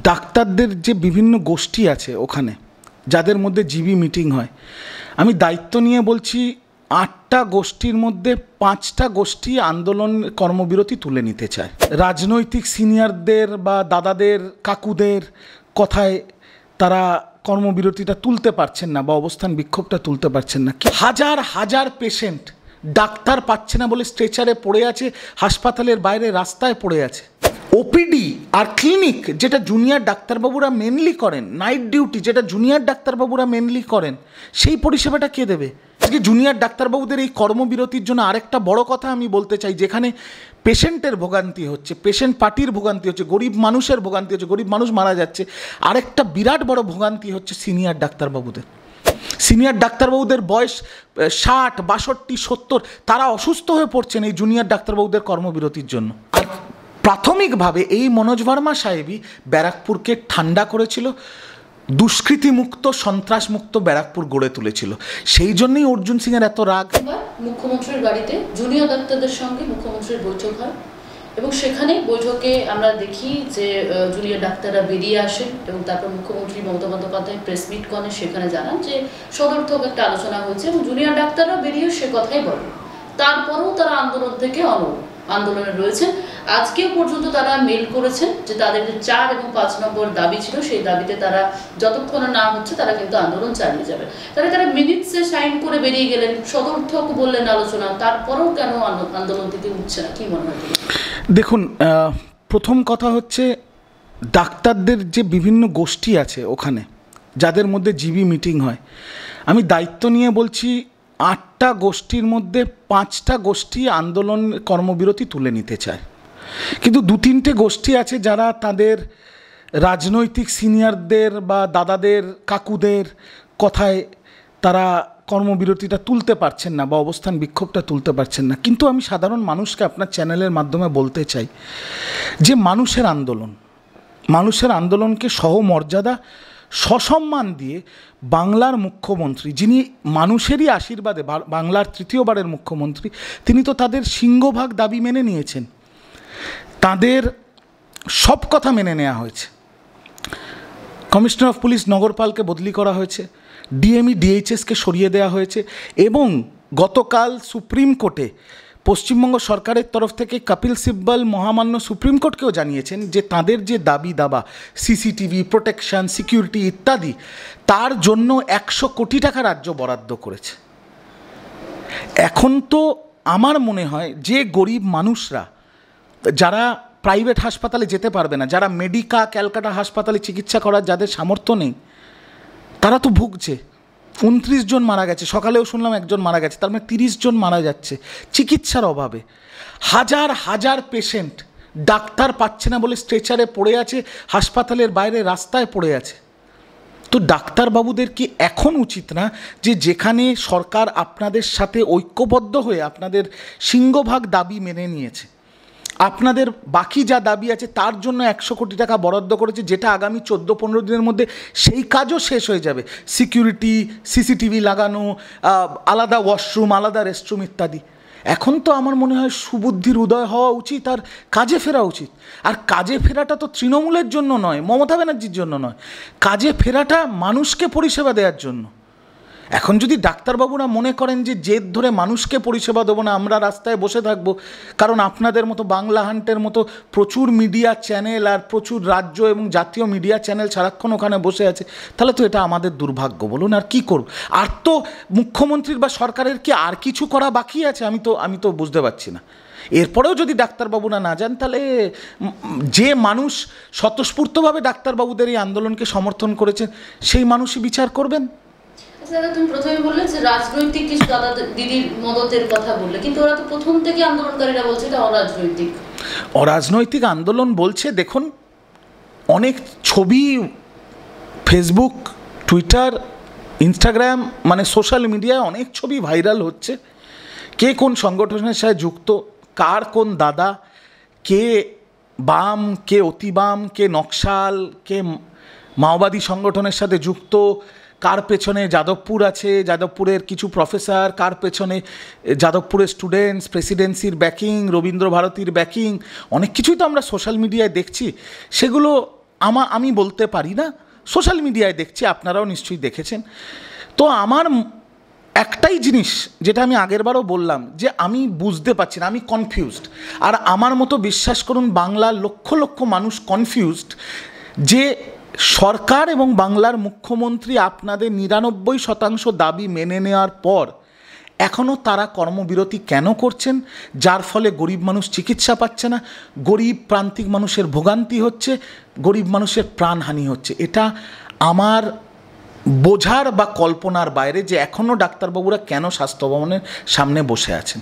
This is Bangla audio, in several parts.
ডাক্তারদের যে বিভিন্ন গোষ্ঠী আছে ওখানে, যাদের মধ্যে জিবি মিটিং হয়, আমি দায়িত্ব নিয়ে বলছি ৮টা গোষ্ঠীর মধ্যে ৫টা গোষ্ঠী আন্দোলন কর্মবিরতি তুলে নিতে চায়। রাজনৈতিক সিনিয়রদের বা দাদাদের কাকুদের কথায় তারা কর্মবিরতিটা তুলতে পারছেন না বা অবস্থান বিক্ষোভটা তুলতে পারছেন না। হাজার হাজার পেশেন্ট ডাক্তার পাচ্ছে না বলে স্ট্রেচারে পড়ে আছে, হাসপাতালের বাইরে রাস্তায় পড়ে আছে। ওপিডি আর ক্লিনিক যেটা জুনিয়র ডাক্তারবাবুরা মেনলি করেন, নাইট ডিউটি যেটা জুনিয়র ডাক্তারবাবুরা মেনলি করেন, সেই পরিষেবাটা কে দেবে? আজকে জুনিয়র ডাক্তারবাবুদের এই কর্মবিরতির জন্য আরেকটা বড় কথা আমি বলতে চাই, যেখানে পেশেন্টের ভোগান্তি হচ্ছে, পেশেন্ট পার্টির ভোগান্তি হচ্ছে, গরিব মানুষের ভোগান্তি হচ্ছে, গরিব মানুষ মারা যাচ্ছে, আরেকটা বিরাট বড় ভোগান্তি হচ্ছে সিনিয়র ডাক্তারবাবুদের। সিনিয়র ডাক্তারবাবুদের বয়স 60, 62, 70, তারা অসুস্থ হয়ে পড়ছেন এই জুনিয়র ডাক্তারবাবুদের কর্মবিরতির জন্য। আর প্রাথমিকভাবে এই মনোজ ভার্মা সাহেবই ব্যারাকপুরকে ঠান্ডা করেছিল, দুষ্কৃতিমুক্ত সন্ত্রাসমুক্ত ব্যারাকপুর গড়ে তুলেছিল। সেই জন্যই অর্জুন সিংয়ের এত রাগ। মুখ্যমন্ত্রীর গাড়িতে জুনিয়র ডাক্তারদের সঙ্গে মুখ্যমন্ত্রীর বৈঠক হয় এবং সেখানে বৈঠকে আমরা দেখি যে জুনিয়র ডাক্তাররা বেরিয়ে আসেন এবং তারপর মুখ্যমন্ত্রী মমতা বন্দ্যোপাধ্যায় প্রেস মিট করেন, সেখানে জানান যে সদর্থক একটা আলোচনা হয়েছে এবং জুনিয়র ডাক্তাররা বেরিয়ে সে কথাই বলেন। তারপরেও তারা আন্দোলন থেকে আন্দোলনে রয়েছেন। আজকেও পর্যন্ত তারা মেল করেছেন যে তাদের যে 4 এবং 5 নম্বর দাবি ছিল, সেই দাবিতে তারা যতক্ষণ না হচ্ছে তারা কিন্তু আন্দোলন চালিয়ে যাবে। তারা মিনিটসে সাইন করে বেরিয়ে গেলেন, সদর্থক বললেন আলোচনা, তারপরেও কেন আন্দোলন থেকে উঠছে না? কি মনে হয়? দেখুন, প্রথম কথা হচ্ছে ডাক্তারদের যে বিভিন্ন গোষ্ঠী আছে ওখানে, যাদের মধ্যে জিবি মিটিং হয়, আমি দায়িত্ব নিয়ে বলছি 8টা গোষ্ঠীর মধ্যে 5টা গোষ্ঠী আন্দোলন কর্মবিরতি তুলে নিতে চায়। কিন্তু 2-3টে গোষ্ঠী আছে যারা তাদের রাজনৈতিক সিনিয়রদের বা দাদাদের কাকুদের কথায় তারা কর্মবিরতিটা তুলতে পারছেন না বা অবস্থান বিক্ষোভটা তুলতে পারছেন না। কিন্তু আমি সাধারণ মানুষকে আপনার চ্যানেলের মাধ্যমে বলতে চাই যে মানুষের আন্দোলনকে সহমর্যাদা সসম্মান দিয়ে বাংলার মুখ্যমন্ত্রী, যিনি মানুষেরই আশীর্বাদে বাংলার 3য়বারের মুখ্যমন্ত্রী, তিনি তো তাদের সিংহভাগ দাবি মেনে নিয়েছেন। তাদের সব কথা মেনে নেওয়া হয়েছে। কমিশনার অফ পুলিশ নগরপালকে বদলি করা হয়েছে, ডিএমই ডিএইচএসকে সরিয়ে দেওয়া হয়েছে এবং গতকাল সুপ্রিম কোর্টে পশ্চিমবঙ্গ সরকারের তরফ থেকে কপিল সিব্বল মহামান্য সুপ্রিম কোর্টকেও জানিয়েছেন যে তাদের যে দাবি দাবা, সিসিটিভি, প্রোটেকশন, সিকিউরিটি ইত্যাদি, তার জন্য 100 কোটি টাকা রাজ্য বরাদ্দ করেছে। এখন তো আমার মনে হয় যে গরিব মানুষরা যারা প্রাইভেট হাসপাতালে যেতে পারবে না, যারা মেডিকা ক্যালকাটা হাসপাতালে চিকিৎসা করার যাদের সামর্থ্য নেই, তারা তো ভুগছে। 29 জন মারা গেছে, সকালেও শুনলাম 1 জন মারা গেছে, তার মানে 30 জন মারা যাচ্ছে চিকিৎসার অভাবে। হাজার হাজার পেশেন্ট ডাক্তার পাচ্ছে না বলে স্ট্রেচারে পড়ে আছে, হাসপাতালের বাইরে রাস্তায় পড়ে আছে। তো ডাক্তারবাবুদের কি এখন উচিত না যে যেখানে সরকার আপনাদের সাথে ঐক্যবদ্ধ হয়ে আপনাদের সিংহভাগ দাবি মেনে নিয়েছে, আপনাদের বাকি যা দাবি আছে তার জন্য 100 কোটি টাকা বরাদ্দ করেছে, যেটা আগামী 14-15 দিনের মধ্যে সেই কাজও শেষ হয়ে যাবে, সিকিউরিটি, সিসিটিভি লাগানো, আলাদা ওয়াশরুম, আলাদা রেস্টরুম ইত্যাদি। এখন তো আমার মনে হয় সুবুদ্ধির উদয় হওয়া উচিত আর কাজে ফেরা উচিত। আর কাজে ফেরাটা তো তৃণমূলের জন্য নয়, মমতা ব্যানার্জির জন্য নয়, কাজে ফেরাটা মানুষকে পরিষেবা দেওয়ার জন্য। এখন যদি ডাক্তারবাবুরা মনে করেন যে জেদ ধরে মানুষকে পরিষেবা দেবো না, আমরা রাস্তায় বসে থাকবো, কারণ আপনাদের মতো বাংলা হান্টের মতো প্রচুর মিডিয়া চ্যানেল আর প্রচুর রাজ্য এবং জাতীয় মিডিয়া চ্যানেল সারাক্ষণ ওখানে বসে আছে, তাহলে তো এটা আমাদের দুর্ভাগ্য। বলুন আর কি করব? আর তো মুখ্যমন্ত্রীর বা সরকারের কি আর কিছু করা বাকি আছে? আমি তো বুঝতে পারছি না। এরপরেও যদি ডাক্তারবাবুরা না যান, তাহলে যে মানুষ স্বতঃস্ফূর্তভাবে ডাক্তারবাবুদের এই আন্দোলনকে সমর্থন করেছেন সেই মানুষই বিচার করবেন। তুমি প্রথমে বললে যে রাজনৈতিক কিছু দাদা দিদির মদতের কথা বললে, কিন্তু ওরা তো প্রথম থেকে আন্দোলনকারীরা বলছে এটা অরাজনৈতিক আন্দোলন বলছে। দেখুন, অনেক ছবি ফেসবুক, টুইটার, ইনস্টাগ্রাম, মানে সোশ্যাল মিডিয়ায় অনেক ছবি ভাইরাল হচ্ছে। কে কোন সংগঠনের সাথে যুক্ত, কার কোন দাদা, কে বাম, কে অতি বাম, কে নকশাল, কে মাওবাদী সংগঠনের সাথে যুক্ত, কার পেছনে যাদবপুর আছে, যাদবপুরের কিছু প্রফেসর, কার পেছনে যাদবপুরের স্টুডেন্টস, প্রেসিডেন্সির ব্যাকিং, রবীন্দ্র ভারতীর ব্যাকিং, অনেক কিছুই তো আমরা সোশ্যাল মিডিয়ায় দেখছি। সেগুলো আমি বলতে পারি না, সোশ্যাল মিডিয়ায় দেখছি, আপনারাও নিশ্চয়ই দেখেছেন। তো আমার একটাই জিনিস যেটা আমি আগেরবারও বললাম, যে আমি বুঝতে পারছি না, আমি কনফিউজড। আর আমার মতো বিশ্বাস করুন বাংলার লক্ষ লক্ষ মানুষ কনফিউজড যে সরকার এবং বাংলার মুখ্যমন্ত্রী আপনাদের 99% দাবি মেনে নেওয়ার পর এখনও তারা কর্মবিরতি কেন করছেন, যার ফলে গরিব মানুষ চিকিৎসা পাচ্ছে না, গরিব প্রান্তিক মানুষের ভোগান্তি হচ্ছে, গরিব মানুষের প্রাণহানি হচ্ছে। এটা আমার বোঝার বা কল্পনার বাইরে যে এখনও ডাক্তারবাবুরা কেন স্বাস্থ্য ভবনের সামনে বসে আছেন।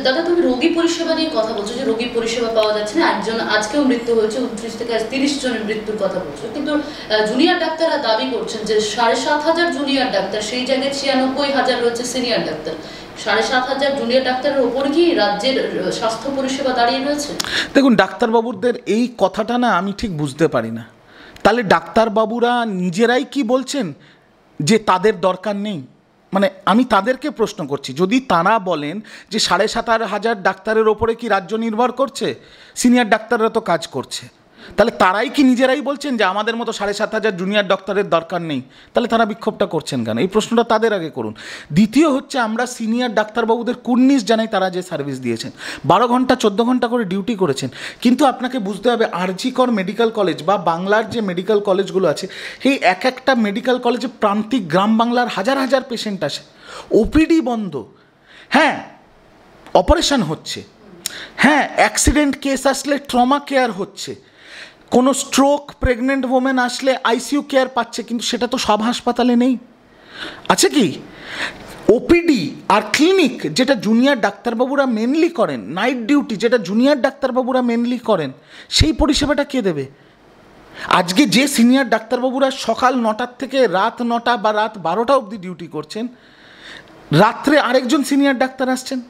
দাদা, তুমি রোগী পরিষেবা নিয়ে কথা বলছো, যে রোগী পরিষেবা পাওয়া যাচ্ছে না, একজন আজকেও মৃত্যু হয়েছে, 29 থেকে 30 জনের মৃত্যুর কথা বলছো, কিন্তু জুনিয়র ডাক্তাররা দাবি করছেন যে 7,500 জুনিয়র ডাক্তার, সেই জায়গায় 96,000 রয়েছে সিনিয়র ডাক্তার। 7,500 জুনিয়র ডাক্তারের ওপর কি রাজ্যের স্বাস্থ্য পরিষেবা দাঁড়িয়ে রয়েছে? দেখুন, ডাক্তারবাবুদের এই কথাটা না আমি ঠিক বুঝতে পারি না। তাহলে ডাক্তারবাবুরা নিজেরাই কি বলছেন যে তাদের দরকার নেই? মানে আমি তাদেরকে প্রশ্ন করছি, যদি তারা বলেন যে 7,500 ডাক্তারের ওপরে কি রাজ্য নির্ভর করছে, সিনিয়র ডাক্তাররা তো কাজ করছে, তাহলে তারাই কি নিজেরাই বলছেন যে আমাদের মতো 7,500 জুনিয়র ডক্টরের দরকার নেই? তাহলে তারা বিক্ষোভটা করছেন কেন? এই প্রশ্নটা তাদের আগে করুন। দ্বিতীয় হচ্ছে, আমরা সিনিয়র ডাক্তারবাবুদের কুর্নিশ জানাই, তারা যে সার্ভিস দিয়েছেন, 12 ঘন্টা 14 ঘন্টা করে ডিউটি করেছেন। কিন্তু আপনাকে বুঝতে হবে, আরজি কর মেডিকেল কলেজ বা বাংলার যে মেডিকেল কলেজগুলো আছে, এই এক একটা মেডিকেল কলেজে প্রান্তিক গ্রাম বাংলার হাজার হাজার পেশেন্ট আসে, ওপিডি বন্ধ, হ্যাঁ অপারেশন হচ্ছে, হ্যাঁ অ্যাক্সিডেন্ট কেস আসলে ট্রমা কেয়ার হচ্ছে, কোনো স্ট্রোক প্রেগনেন্ট ওমেন আসলে আইসিইউ কেয়ার পাচ্ছে, কিন্তু সেটা তো সব হাসপাতালে নেই। আছে কি? ওপিডি আর ক্লিনিক যেটা জুনিয়র ডাক্তারবাবুরা মেনলি করেন, নাইট ডিউটি যেটা জুনিয়র ডাক্তারবাবুরা মেনলি করেন, সেই পরিষেবাটা কে দেবে? আজকে যে সিনিয়র ডাক্তারবাবুরা সকাল 9টার থেকে রাত 9টা বা রাত 12টা অবধি ডিউটি করছেন, রাত্রে আরেকজন সিনিয়র ডাক্তার আসছেন।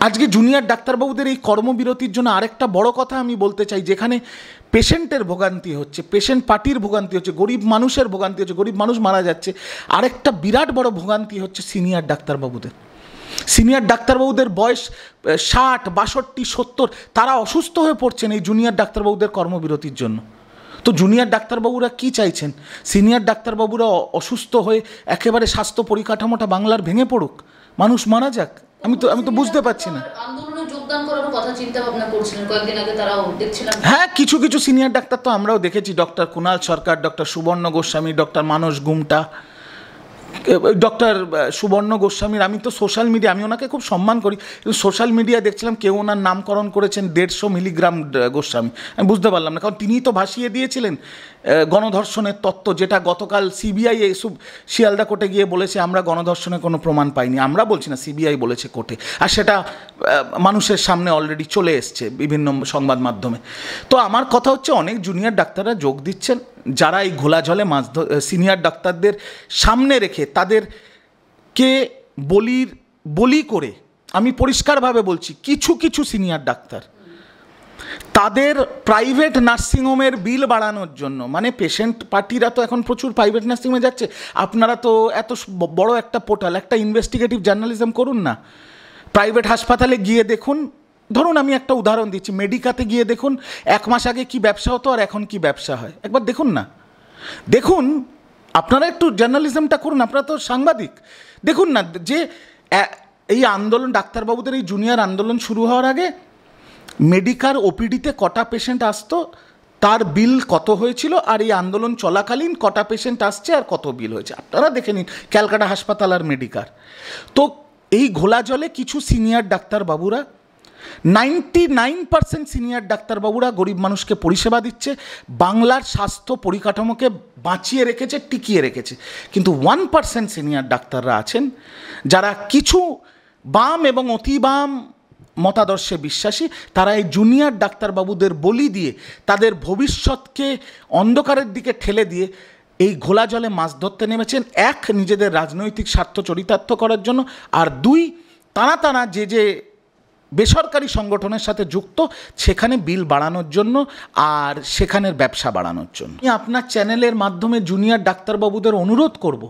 আজকে জুনিয়র ডাক্তারবাবুদের এই কর্মবিরতির জন্য আরেকটা বড় কথা আমি বলতে চাই, যেখানে পেশেন্টের ভোগান্তি হচ্ছে, পেশেন্ট পার্টির ভোগান্তি হচ্ছে, গরিব মানুষের ভোগান্তি হচ্ছে, গরিব মানুষ মারা যাচ্ছে, আরেকটা বিরাট বড় ভোগান্তি হচ্ছে সিনিয়র ডাক্তারবাবুদের। সিনিয়র ডাক্তারবাবুদের বয়স 60, 62, 70, তারা অসুস্থ হয়ে পড়ছেন এই জুনিয়র ডাক্তারবাবুদের কর্মবিরতির জন্য। তো জুনিয়র ডাক্তারবাবুরা কি চাইছেন? সিনিয়র ডাক্তারবাবুরা অসুস্থ হয়ে একেবারে স্বাস্থ্য পরিকাঠামোটা বাংলার ভেঙে পড়ুক, মানুষ মারা যাক? আমি তো বুঝতে পারছি না। আন্দোলনে যোগদান করার কথা চিন্তা ভাবনা করছিলেন, কয়েকদিন আগে তারাও দেখছিলাম। হ্যাঁ, কিছু কিছু সিনিয়র ডাক্তার তো আমরাও দেখেছি, ডক্টর কুণাল সরকার, ডক্টর সুবর্ণ গোস্বামী, ডক্টর মানস গুমটা, ডক্টর সুবর্ণ গোস্বামীর আমি তো সোশ্যাল মিডিয়া, আমি ওনাকে খুব সম্মান করি, কিন্তু সোশ্যাল মিডিয়া দেখছিলাম কেউ ওনার নামকরণ করেছেন 150 মিলিগ্রাম গোস্বামী। আমি বুঝতে পারলাম না, কারণ তিনিই তো ভাসিয়ে দিয়েছিলেন গণধর্ষণের তত্ত্ব, যেটা গতকাল সিবিআই শিয়ালদা কোর্টে গিয়ে বলেছে আমরা গণধর্ষণের কোনো প্রমাণ পাইনি। আমরা বলছি না, সিবিআই বলেছে কোর্টে, আর সেটা মানুষের সামনে অলরেডি চলে এসছে বিভিন্ন সংবাদ মাধ্যমে। তো আমার কথা হচ্ছে, অনেক জুনিয়র ডাক্তাররা যোগ দিচ্ছেন, যারা এই ঘোলা জলে মাছ সিনিয়র ডাক্তারদের সামনে রেখে তাদেরকে বলি করে, আমি পরিষ্কারভাবে বলছি, কিছু কিছু সিনিয়র ডাক্তার তাদের প্রাইভেট নার্সিংহোমের বিল বাড়ানোর জন্য, মানে পেশেন্ট পার্টিরা তো এখন প্রচুর প্রাইভেট নার্সিংহোমে যাচ্ছে। আপনারা তো এত বড় একটা পোর্টাল, একটা ইনভেস্টিগেটিভ জার্নালিজম করুন না, প্রাইভেট হাসপাতালে গিয়ে দেখুন। ধরুন আমি একটা উদাহরণ দিচ্ছি, মেডিকাতে গিয়ে দেখুন 1 মাস আগে কি ব্যবসা হতো আর এখন কি ব্যবসা হয়, একবার দেখুন না। দেখুন, আপনারা একটু জার্নালিজমটা করুন, আপনারা তো সাংবাদিক। দেখুন না যে এই আন্দোলন, ডাক্তারবাবুদের এই জুনিয়র আন্দোলন শুরু হওয়ার আগে মেডিকার ওপিডিতে কটা পেশেন্ট আসতো, তার বিল কত হয়েছিল, আর এই আন্দোলন চলাকালীন কটা পেশেন্ট আসছে আর কত বিল হয়েছে, আপনারা দেখে নিন ক্যালকাটা হাসপাতাল আর মেডিকার। তো এই ঘোলা জলে কিছু সিনিয়র ডাক্তারবাবুরা, 99% সিনিয়র ডাক্তারবাবুরা গরিব মানুষকে পরিষেবা দিচ্ছে, বাংলার স্বাস্থ্য পরিকাঠামোকে বাঁচিয়ে রেখেছে, টিকিয়ে রেখেছে। কিন্তু 1% সিনিয়র ডাক্তাররা আছেন যারা কিছু বাম এবং অতি বাম মতাদর্শে বিশ্বাসী, তারা এই জুনিয়র ডাক্তারবাবুদের বলি দিয়ে তাদের ভবিষ্যৎকে অন্ধকারের দিকে ঠেলে দিয়ে এই ঘোলা জলে মাছ ধরতে নেমেছেন। 1, নিজেদের রাজনৈতিক স্বার্থ চরিতার্থ করার জন্য, আর 2, তারা যে বেসরকারি সংগঠনের সাথে যুক্ত, সেখানে বিল বাড়ানোর জন্য আর সেখানের ব্যবসা বাড়ানোর জন্য। আমি আপনার চ্যানেলের মাধ্যমে জুনিয়র ডাক্তারবাবুদের অনুরোধ করব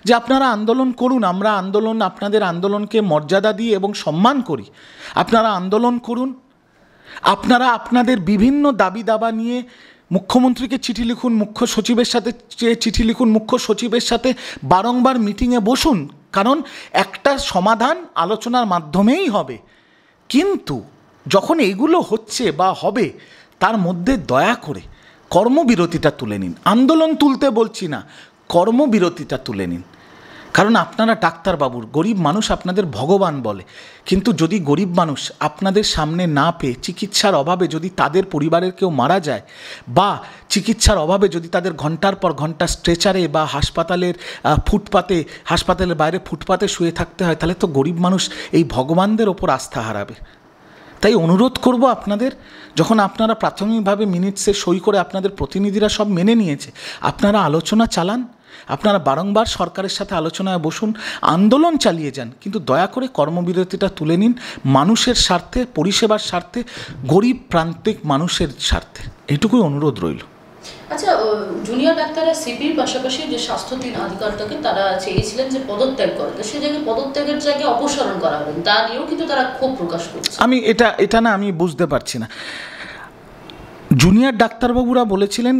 যে আপনারা আন্দোলন করুন, আমরা আপনাদের আন্দোলনকে মর্যাদা দিই এবং সম্মান করি। আপনারা আন্দোলন করুন, আপনারা আপনাদের বিভিন্ন দাবি দাবা নিয়ে মুখ্যমন্ত্রীকে চিঠি লিখুন, মুখ্য সচিবের সাথে চিঠি লিখুন, মুখ্য সচিবের সাথে বারংবার মিটিংয়ে বসুন, কারণ একটা সমাধান আলোচনার মাধ্যমেই হবে। কিন্তু যখন এইগুলো হচ্ছে বা হবে, তার মধ্যে দয়া করে কর্মবিরতিটা তুলে নিন। আন্দোলন তুলতে বলছি না, কর্মবিরতিটা তুলে নিন। কারণ আপনারা ডাক্তারবাবুর, গরিব মানুষ আপনাদের ভগবান বলে, কিন্তু যদি গরিব মানুষ আপনাদের সামনে না পেয়ে চিকিৎসার অভাবে যদি তাদের পরিবারের কেউ মারা যায়, বা চিকিৎসার অভাবে যদি তাদের ঘন্টার পর ঘন্টা স্ট্রেচারে বা হাসপাতালের বাইরে ফুটপাতে শুয়ে থাকতে হয়, তাহলে তো গরিব মানুষ এই ভগবানদের ওপর আস্থা হারাবে। তাই অনুরোধ করব আপনাদের, যখন আপনারা প্রাথমিকভাবে মিনিটসে সই করে আপনাদের প্রতিনিধিরা সব মেনে নিয়েছে, আপনারা আলোচনা চালান, আপনারা বারংবার সরকারের সাথে আলোচনায় বসুন, আন্দোলন চালিয়ে যান, কিন্তু দয়া করে কর্মবিরতিটা তুলে নিন, মানুষের স্বার্থে, পরিষেবার স্বার্থে, গরিব প্রান্তিক মানুষের স্বার্থে। এইটুকুই অনুরোধ রইল। আচ্ছা, জুনিয়র ডাক্তাররা সিপির পাশাপাশি যে স্বাস্থ্য তিন আধিকারিককে তারা চেয়েছিলেন যে পদত্যাগ করতে, সেই জায়গায় পদত্যাগের জায়গায় অপসারণ করা হবে, তা নিয়েও কিন্তু তারা ক্ষোভ প্রকাশ করছে। আমি বুঝতে পারছি না। জুনিয়র ডাক্তারবাবুরা বলেছিলেন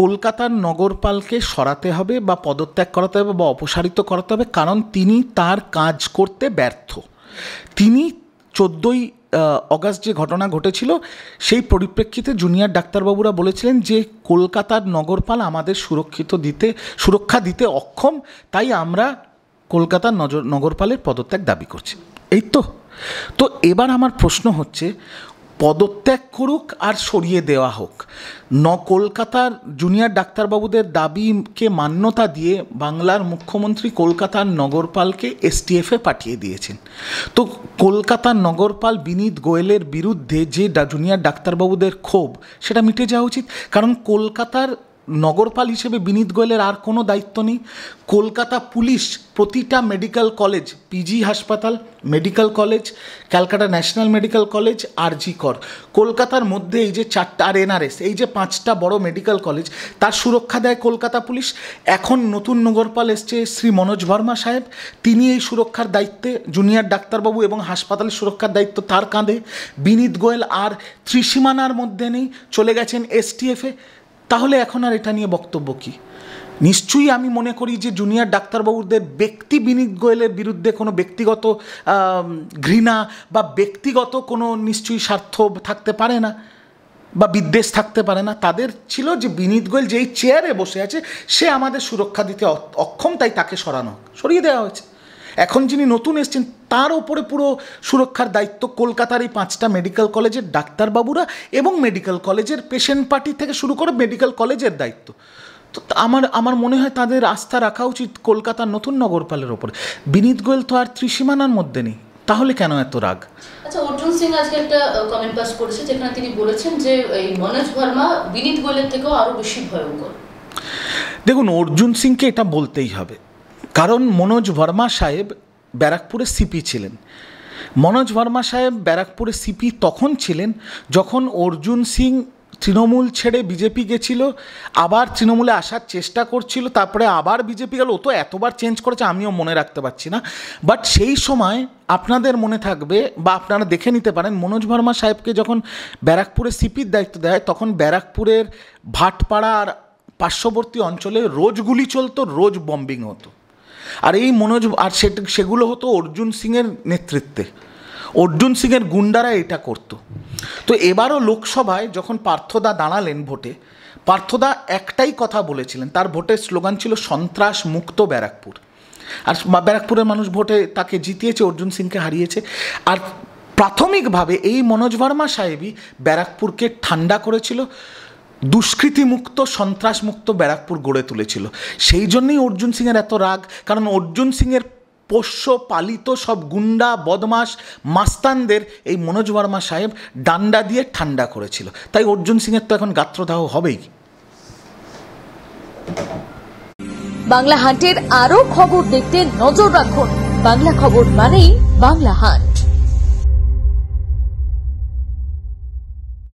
কলকাতার নগরপালকে সরাতে হবে বা পদত্যাগ করাতে হবে বা অপসারিত করাতে হবে, কারণ তিনি তার কাজ করতে ব্যর্থ। তিনি 14ই অগাস্ট যে ঘটনা ঘটেছিল, সেই পরিপ্রেক্ষিতে জুনিয়র ডাক্তারবাবুরা বলেছিলেন যে কলকাতার নগরপাল আমাদের সুরক্ষা দিতে অক্ষম, তাই আমরা কলকাতার নগরপালের পদত্যাগ দাবি করছি। এই তো এবার আমার প্রশ্ন হচ্ছে, পদত্যাগ করুক আর সরিয়ে দেওয়া হোক, কলকাতার জুনিয়র ডাক্তারবাবুদের দাবিকে মান্যতা দিয়ে বাংলার মুখ্যমন্ত্রী কলকাতার নগরপালকে এসটিএফে পাঠিয়ে দিয়েছেন। তো কলকাতার নগরপাল বিনীত গোয়েলের বিরুদ্ধে যে জুনিয়র ডাক্তারবাবুদের ক্ষোভ, সেটা মিটে যাওয়া উচিত, কারণ কলকাতার নগরপাল হিসেবে বিনীত গোয়েলের আর কোনো দায়িত্ব নেই। কলকাতা পুলিশ প্রতিটা মেডিকেল কলেজ, পিজি হাসপাতাল, medical college, Calcutta national medical college, RG Kar, কলকাতার মধ্যে এই যে 4টা আর এনআরএস, এই যে 5টা বড় মেডিকেল কলেজ, তার সুরক্ষা দেয় কলকাতা পুলিশ। এখন নতুন নগরপাল এসছে শ্রী মনোজ ভার্মা সাহেব, তিনি এই সুরক্ষার দায়িত্বে, জুনিয়র ডাক্তারবাবু এবং হাসপাতালের সুরক্ষার দায়িত্ব তার কাঁধে। বিনীত গোয়েল আর ত্রিসীমানার মধ্যে নেই, চলে গেছেন এসটিএফে। তাহলে এখন আর এটা নিয়ে বক্তব্য কী? নিশ্চয়ই আমি মনে করি যে জুনিয়র ডাক্তারবাবুদের ব্যক্তি বিনীত গোয়েলের বিরুদ্ধে কোনো ব্যক্তিগত ঘৃণা বা ব্যক্তিগত কোনো নিশ্চয়ই স্বার্থ থাকতে পারে না বা বিদ্বেষ থাকতে পারে না। তাদের ছিল যে বিনীত গোয়েল যেই চেয়ারে বসে আছে সে আমাদের সুরক্ষা দিতে অক্ষম, তাই তাকে সরিয়ে দেওয়া হয়েছে। এখন যিনি নতুন এসছেন তার ওপরে পুরো সুরক্ষার দায়িত্ব কলকাতার এই 5টা মেডিকেল কলেজের ডাক্তারবাবুরা এবং মেডিকেল কলেজের পেশেন্ট পার্টি থেকে শুরু করে মেডিকেল কলেজের দায়িত্ব। তো আমার মনে হয় তাদের আস্থা রাখা উচিত কলকাতার নতুন নগরপালের ওপরে। বিনীত গোয়েল তো আর ত্রিসীমানার মধ্যে নেই, তাহলে কেন এত রাগ? আচ্ছা, অর্জুন সিং আজকে একটা কমেন্ট পাস করেছে যেখানে তিনি বলেছেন যে এই মনোজ ভার্মা বিনীত গোয়েলের থেকেও আরও বেশি ভয়ঙ্কর। দেখুন, অর্জুন সিংকে এটা বলতেই হবে, কারণ মনোজ ভার্মা সাহেব ব্যারাকপুরে সিপি ছিলেন। মনোজ ভার্মা সাহেব ব্যারাকপুরে সিপি তখন ছিলেন যখন অর্জুন সিং তৃণমূল ছেড়ে বিজেপি গেছিল, আবার তৃণমূলে আসার চেষ্টা করছিল, তারপরে আবার বিজেপি গেল। ও তো এতবার চেঞ্জ করেছে আমিও মনে রাখতে পারছি না, বাট সেই সময় আপনাদের মনে থাকবে বা আপনারা দেখে নিতে পারেন, মনোজ ভার্মা সাহেবকে যখন ব্যারাকপুরে সিপির দায়িত্ব দেয়, তখন ব্যারাকপুরের ভাটপাড়া আর পার্শ্ববর্তী অঞ্চলে রোজ গুলি চলতো, রোজ বম্বিং হতো। আর এই সেগুলো হতো অর্জুন সিংয়ের নেতৃত্বে, অর্জুন সিংয়ের গুন্ডারা এটা করতো। তো এবারও লোকসভায় যখন পার্থদা দাঁড়ালেন ভোটে, পার্থদা একটাই কথা বলেছিলেন, তার ভোটের স্লোগান ছিল সন্ত্রাস মুক্ত ব্যারাকপুর। আর ব্যারাকপুরের মানুষ ভোটে তাকে জিতিয়েছে, অর্জুন সিংকে হারিয়েছে। আর প্রাথমিকভাবে এই মনোজ ভার্মা সাহেবই ব্যারাকপুরকে ঠান্ডা করেছিল, দুষ্কৃতিমুক্ত সন্ত্রাসমুক্ত ব্যারাকপুর গড়ে তুলেছিল। সেই জন্যই অর্জুন সিংয়ের এত রাগ, কারণ অর্জুন সিংয়ের পোষ্য পালিত সব গুন্ডা বদমাশ মাস্তানদের এই মনোজ ভার্মা সাহেব ডান্ডা দিয়ে ঠান্ডা করেছিল। তাই অর্জুন সিংয়ের তো এখন গাত্রদাহ হবেই। বাংলা হান্টের আরও খবর দেখতে নজর রাখুন। বাংলা খবর মানেই বাংলা হান্ট।